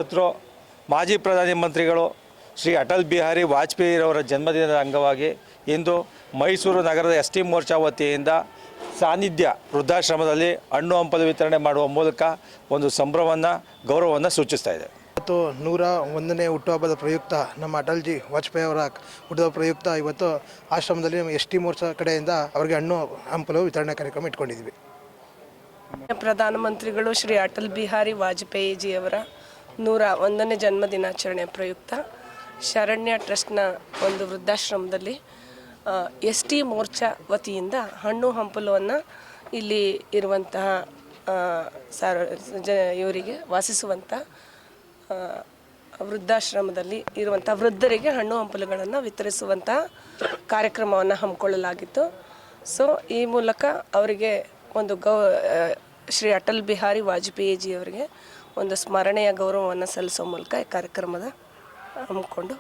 ಇವತ್ತು ಮಾಜಿ ಪ್ರಧಾನಿ ಮಂತ್ರಿಗಳು ಶ್ರೀ ಅಟಲ್ ಬಿಹಾರಿ ವಾಜಪೇಯಿರವರ ಜನ್ಮದಿನದ ಅಂಗವಾಗಿ ಇಂದು ಮೈಸೂರು ನಗರದ ಎಸ್.ಟಿ. ಮೋರ್ಚಾ ವತಿಯಿಂದ ಸಾನ್ನಿಧ್ಯ ವೃದ್ಧಾಶ್ರಮದಲ್ಲಿ ಹಣ್ಣು ಹಂಪಲು ವಿತರಣೆ ಮಾಡುವ ಮೂಲಕ ಒಂದು ಸಂಭ್ರಮವನ್ನು ಗೌರವವನ್ನು ಸೂಚಿಸ್ತಾ ಇದೆ. ಇವತ್ತು 101ನೇ ಹುಟ್ಟುಹಬ್ಬದ ಪ್ರಯುಕ್ತ ನಮ್ಮ ಅಟಲ್ಜಿ ವಾಜಪೇಯಿ ಅವರ ಹುಟ್ಟುಹಬ್ಬದ ಪ್ರಯುಕ್ತ ಇವತ್ತು ಆಶ್ರಮದಲ್ಲಿ ಎಸ್.ಟಿ. ಮೋರ್ಚಾ ಕಡೆಯಿಂದ ಅವರಿಗೆ ಹಣ್ಣು ಹಂಪಲು ವಿತರಣೆ ಕಾರ್ಯಕ್ರಮ ಇಟ್ಕೊಂಡಿದ್ದೀವಿ. ಪ್ರಧಾನಮಂತ್ರಿಗಳು ಶ್ರೀ ಅಟಲ್ ಬಿಹಾರಿ ವಾಜಪೇಯಿಜಿಯವರ 101ನೇ ಜನ್ಮದಿನಾಚರಣೆ ಪ್ರಯುಕ್ತ ಶರಣ್ಯ ಟ್ರಸ್ಟ್ನ ಒಂದು ವೃದ್ಧಾಶ್ರಮದಲ್ಲಿ ಎಸ್.ಟಿ. ಮೋರ್ಚಾ ವತಿಯಿಂದ ಹಣ್ಣು ಹಂಪಲುವನ್ನು ಇಲ್ಲಿ ಇರುವಂತಹ ಇವರಿಗೆ ವಾಸಿಸುವಂಥ ವೃದ್ಧಾಶ್ರಮದಲ್ಲಿ ಇರುವಂಥ ವೃದ್ಧರಿಗೆ ಹಣ್ಣು ಹಂಪಲುಗಳನ್ನು ವಿತರಿಸುವಂಥ ಕಾರ್ಯಕ್ರಮವನ್ನು ಹಮ್ಮಿಕೊಳ್ಳಲಾಗಿತ್ತು. ಸೊ ಈ ಮೂಲಕ ಅವರಿಗೆ ಒಂದು ಶ್ರೀ ಅಟಲ್ ಬಿಹಾರಿ ವಾಜಪೇಯಿಜಿಯವರಿಗೆ ಒಂದು ಸ್ಮರಣೆಯ ಗೌರವವನ್ನು ಸಲ್ಲಿಸೋ ಮೂಲಕ ಈ ಕಾರ್ಯಕ್ರಮದ ಹಮ್ಮಿಕೊಂಡು